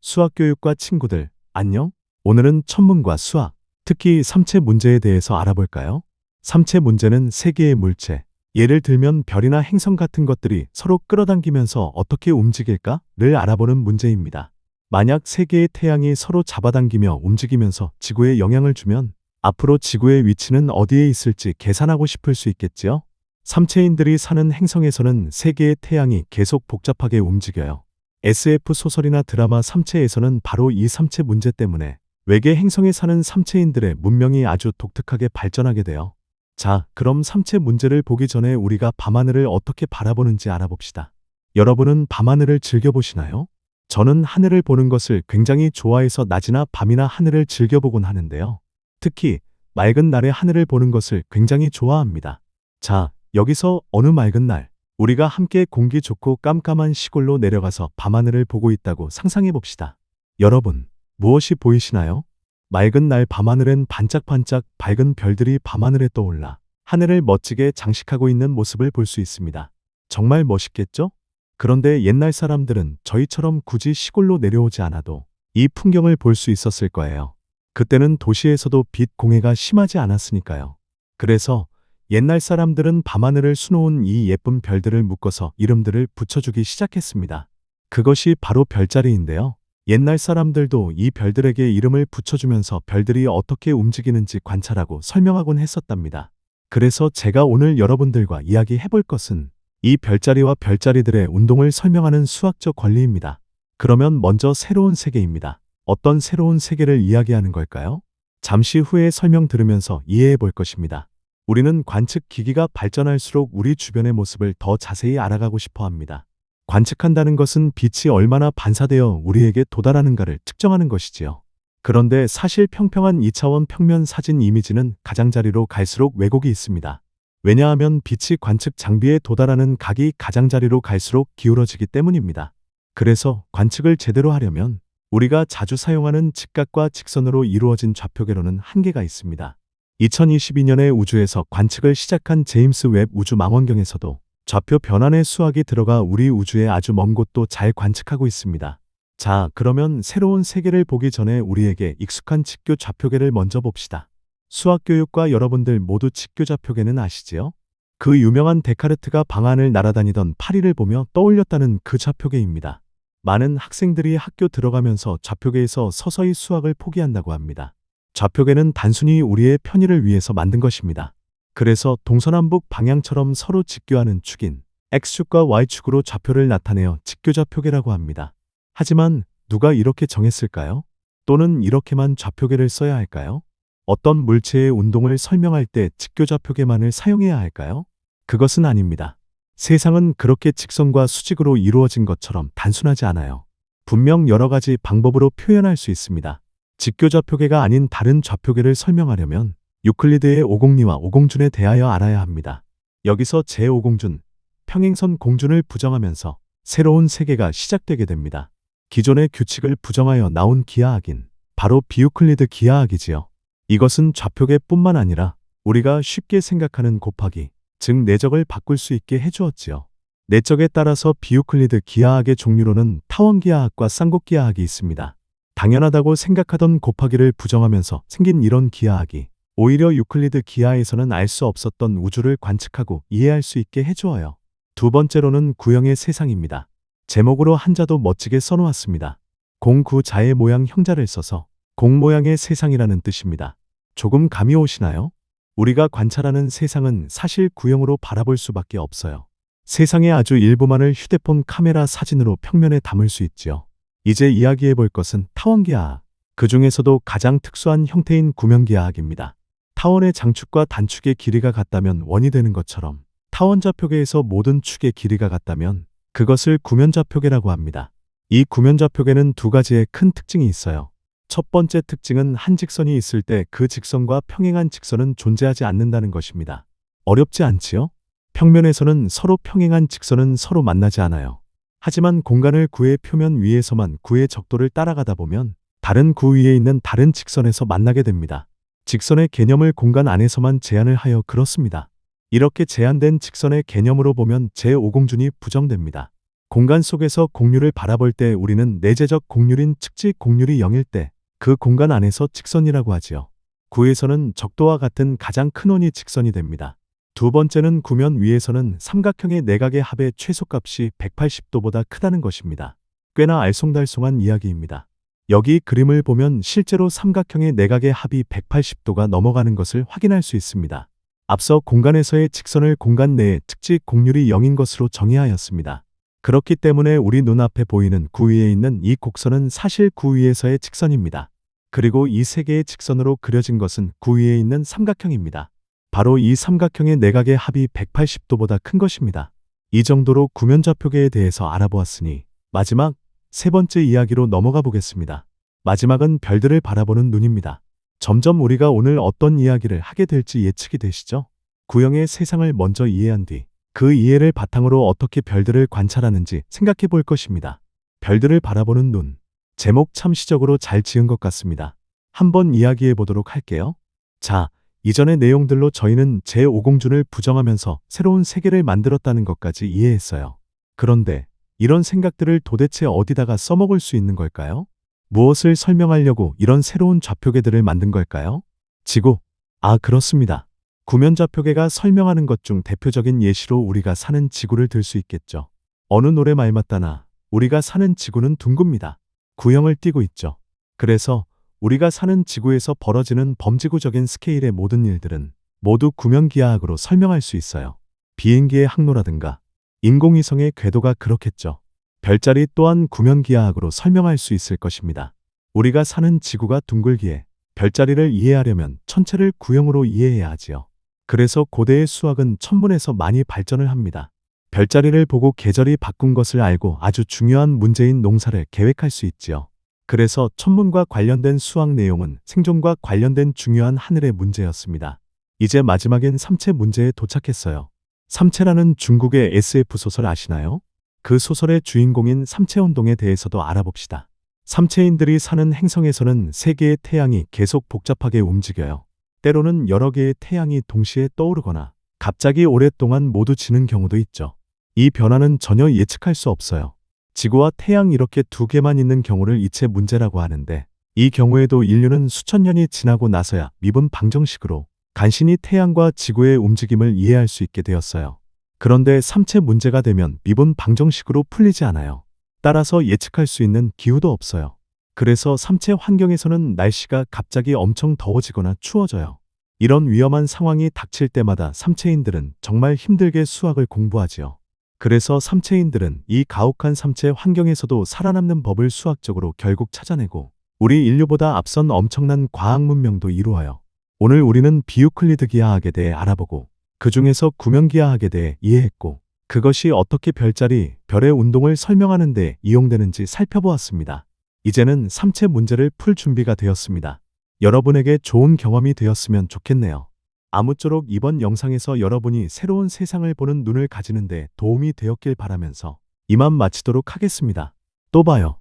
수학교육과 친구들, 안녕? 오늘은 천문과 수학, 특히 삼체 문제에 대해서 알아볼까요? 삼체 문제는 세계의 물체, 예를 들면 별이나 행성 같은 것들이 서로 끌어당기면서 어떻게 움직일까를 알아보는 문제입니다. 만약 세 개의 태양이 서로 잡아당기며 움직이면서 지구에 영향을 주면 앞으로 지구의 위치는 어디에 있을지 계산하고 싶을 수 있겠지요? 삼체인들이 사는 행성에서는 세 개의 태양이 계속 복잡하게 움직여요. SF 소설이나 드라마 삼체에서는 바로 이 삼체 문제 때문에 외계 행성에 사는 삼체인들의 문명이 아주 독특하게 발전하게 돼요. 자, 그럼 삼체 문제를 보기 전에 우리가 밤하늘을 어떻게 바라보는지 알아봅시다. 여러분은 밤하늘을 즐겨보시나요? 저는 하늘을 보는 것을 굉장히 좋아해서 낮이나 밤이나 하늘을 즐겨보곤 하는데요. 특히 맑은 날에 하늘을 보는 것을 굉장히 좋아합니다. 자, 여기서 어느 맑은 날, 우리가 함께 공기 좋고 깜깜한 시골로 내려가서 밤하늘을 보고 있다고 상상해 봅시다. 여러분, 무엇이 보이시나요? 맑은 날 밤하늘엔 반짝반짝 밝은 별들이 밤하늘에 떠올라 하늘을 멋지게 장식하고 있는 모습을 볼 수 있습니다. 정말 멋있겠죠? 그런데 옛날 사람들은 저희처럼 굳이 시골로 내려오지 않아도 이 풍경을 볼 수 있었을 거예요. 그때는 도시에서도 빛 공해가 심하지 않았으니까요. 그래서 옛날 사람들은 밤하늘을 수놓은 이 예쁜 별들을 묶어서 이름들을 붙여주기 시작했습니다. 그것이 바로 별자리인데요. 옛날 사람들도 이 별들에게 이름을 붙여주면서 별들이 어떻게 움직이는지 관찰하고 설명하곤 했었답니다. 그래서 제가 오늘 여러분들과 이야기해 볼 것은 이 별자리와 별자리들의 운동을 설명하는 수학적 원리입니다. 그러면 먼저 새로운 세계입니다. 어떤 새로운 세계를 이야기하는 걸까요? 잠시 후에 설명 들으면서 이해해 볼 것입니다. 우리는 관측 기기가 발전할수록 우리 주변의 모습을 더 자세히 알아가고 싶어 합니다. 관측한다는 것은 빛이 얼마나 반사되어 우리에게 도달하는가를 측정하는 것이지요. 그런데 사실 평평한 2차원 평면 사진 이미지는 가장자리로 갈수록 왜곡이 있습니다. 왜냐하면 빛이 관측 장비에 도달하는 각이 가장자리로 갈수록 기울어지기 때문입니다. 그래서 관측을 제대로 하려면 우리가 자주 사용하는 직각과 직선으로 이루어진 좌표계로는 한계가 있습니다. 2022년에 우주에서 관측을 시작한 제임스 웹 우주망원경에서도 좌표 변환의 수학이 들어가 우리 우주의 아주 먼 곳도 잘 관측하고 있습니다. 자, 그러면 새로운 세계를 보기 전에 우리에게 익숙한 직교 좌표계를 먼저 봅시다. 수학교육과 여러분들 모두 직교 좌표계는 아시지요? 그 유명한 데카르트가 방안을 날아다니던 파리를 보며 떠올렸다는 그 좌표계입니다. 많은 학생들이 학교 들어가면서 좌표계에서 서서히 수학을 포기한다고 합니다. 좌표계는 단순히 우리의 편의를 위해서 만든 것입니다. 그래서 동서남북 방향처럼 서로 직교하는 축인 X축과 Y축으로 좌표를 나타내어 직교좌표계라고 합니다. 하지만 누가 이렇게 정했을까요? 또는 이렇게만 좌표계를 써야 할까요? 어떤 물체의 운동을 설명할 때 직교좌표계만을 사용해야 할까요? 그것은 아닙니다. 세상은 그렇게 직선과 수직으로 이루어진 것처럼 단순하지 않아요. 분명 여러 가지 방법으로 표현할 수 있습니다. 직교좌표계가 아닌 다른 좌표계를 설명하려면 유클리드의 오공리와 오공준에 대하여 알아야 합니다. 여기서 제5공준, 평행선 공준을 부정하면서 새로운 세계가 시작되게 됩니다. 기존의 규칙을 부정하여 나온 기하학인, 바로 비유클리드 기하학이지요. 이것은 좌표계뿐만 아니라 우리가 쉽게 생각하는 곱하기, 즉 내적을 바꿀 수 있게 해주었지요. 내적에 따라서 비유클리드 기하학의 종류로는 타원기하학과 쌍곡기하학이 있습니다. 당연하다고 생각하던 곱하기를 부정하면서 생긴 이런 기하학이 오히려 유클리드 기하에서는 알 수 없었던 우주를 관측하고 이해할 수 있게 해주어요. 두 번째로는 구형의 세상입니다. 제목으로 한자도 멋지게 써놓았습니다. 공구자의 모양 형자를 써서 공 모양의 세상이라는 뜻입니다. 조금 감이 오시나요? 우리가 관찰하는 세상은 사실 구형으로 바라볼 수밖에 없어요. 세상의 아주 일부만을 휴대폰 카메라 사진으로 평면에 담을 수 있지요. 이제 이야기해 볼 것은 타원기하학, 그 중에서도 가장 특수한 형태인 구면기하학입니다. 타원의 장축과 단축의 길이가 같다면 원이 되는 것처럼 타원좌표계에서 모든 축의 길이가 같다면 그것을 구면좌표계라고 합니다. 이 구면좌표계는 두 가지의 큰 특징이 있어요. 첫 번째 특징은 한 직선이 있을 때 그 직선과 평행한 직선은 존재하지 않는다는 것입니다. 어렵지 않지요? 평면에서는 서로 평행한 직선은 서로 만나지 않아요. 하지만 공간을 구의 표면 위에서만 구의 적도를 따라가다 보면 다른 구 위에 있는 다른 직선에서 만나게 됩니다. 직선의 개념을 공간 안에서만 제한을 하여 그렇습니다. 이렇게 제한된 직선의 개념으로 보면 제5공준이 부정됩니다. 공간 속에서 곡률을 바라볼 때 우리는 내재적 곡률인 측지 곡률이 0일 때 그 공간 안에서 직선이라고 하지요. 구에서는 적도와 같은 가장 큰 원이 직선이 됩니다. 두 번째는 구면 위에서는 삼각형의 내각의 합의 최소값이 180도보다 크다는 것입니다. 꽤나 알쏭달쏭한 이야기입니다. 여기 그림을 보면 실제로 삼각형의 내각의 합이 180도가 넘어가는 것을 확인할 수 있습니다. 앞서 공간에서의 직선을 공간 내의 측지 곡률이 0인 것으로 정의하였습니다. 그렇기 때문에 우리 눈앞에 보이는 구 위에 있는 이 곡선은 사실 구 위에서의 직선입니다. 그리고 이 세 개의 직선으로 그려진 것은 구 위에 있는 삼각형입니다. 바로 이 삼각형의 내각의 합이 180도보다 큰 것입니다. 이 정도로 구면좌표계에 대해서 알아보았으니 마지막 세 번째 이야기로 넘어가 보겠습니다. 마지막은 별들을 바라보는 눈입니다. 점점 우리가 오늘 어떤 이야기를 하게 될지 예측이 되시죠? 구형의 세상을 먼저 이해한 뒤 그 이해를 바탕으로 어떻게 별들을 관찰하는지 생각해 볼 것입니다. 별들을 바라보는 눈. 제목 참 시적으로 잘 지은 것 같습니다. 한번 이야기해 보도록 할게요. 자, 이전의 내용들로 저희는 제5공준을 부정하면서 새로운 세계를 만들었다는 것까지 이해했어요. 그런데 이런 생각들을 도대체 어디다가 써먹을 수 있는 걸까요? 무엇을 설명하려고 이런 새로운 좌표계들을 만든 걸까요? 지구. 아, 그렇습니다. 구면좌표계가 설명하는 것 중 대표적인 예시로 우리가 사는 지구를 들 수 있겠죠. 어느 노래 말 맞다나 우리가 사는 지구는 둥굽니다. 구형을 띠고 있죠. 그래서 우리가 사는 지구에서 벌어지는 범지구적인 스케일의 모든 일들은 모두 구면기하학으로 설명할 수 있어요. 비행기의 항로라든가 인공위성의 궤도가 그렇겠죠. 별자리 또한 구면기하학으로 설명할 수 있을 것입니다. 우리가 사는 지구가 둥글기에 별자리를 이해하려면 천체를 구형으로 이해해야 하지요. 그래서 고대의 수학은 천문에서 많이 발전을 합니다. 별자리를 보고 계절이 바꾼 것을 알고 아주 중요한 문제인 농사를 계획할 수 있지요. 그래서 천문과 관련된 수학 내용은 생존과 관련된 중요한 하늘의 문제였습니다. 이제 마지막엔 삼체 문제에 도착했어요. 삼체라는 중국의 SF 소설 아시나요? 그 소설의 주인공인 삼체운동에 대해서도 알아봅시다. 삼체인들이 사는 행성에서는 세 개의 태양이 계속 복잡하게 움직여요. 때로는 여러 개의 태양이 동시에 떠오르거나 갑자기 오랫동안 모두 지는 경우도 있죠. 이 변화는 전혀 예측할 수 없어요. 지구와 태양 이렇게 두 개만 있는 경우를 이체 문제라고 하는데 이 경우에도 인류는 수천 년이 지나고 나서야 미분 방정식으로 간신히 태양과 지구의 움직임을 이해할 수 있게 되었어요. 그런데 삼체 문제가 되면 미분 방정식으로 풀리지 않아요. 따라서 예측할 수 있는 기후도 없어요. 그래서 삼체 환경에서는 날씨가 갑자기 엄청 더워지거나 추워져요. 이런 위험한 상황이 닥칠 때마다 삼체인들은 정말 힘들게 수학을 공부하지요. 그래서 삼체인들은 이 가혹한 삼체 환경에서도 살아남는 법을 수학적으로 결국 찾아내고 우리 인류보다 앞선 엄청난 과학 문명도 이루어요. 오늘 우리는 비유클리드 기하학에 대해 알아보고 그 중에서 구면기하학에 대해 이해했고 그것이 어떻게 별자리, 별의 운동을 설명하는 데 이용되는지 살펴보았습니다. 이제는 삼체 문제를 풀 준비가 되었습니다. 여러분에게 좋은 경험이 되었으면 좋겠네요. 아무쪼록 이번 영상에서 여러분이 새로운 세상을 보는 눈을 가지는 데 도움이 되었길 바라면서 이만 마치도록 하겠습니다. 또 봐요.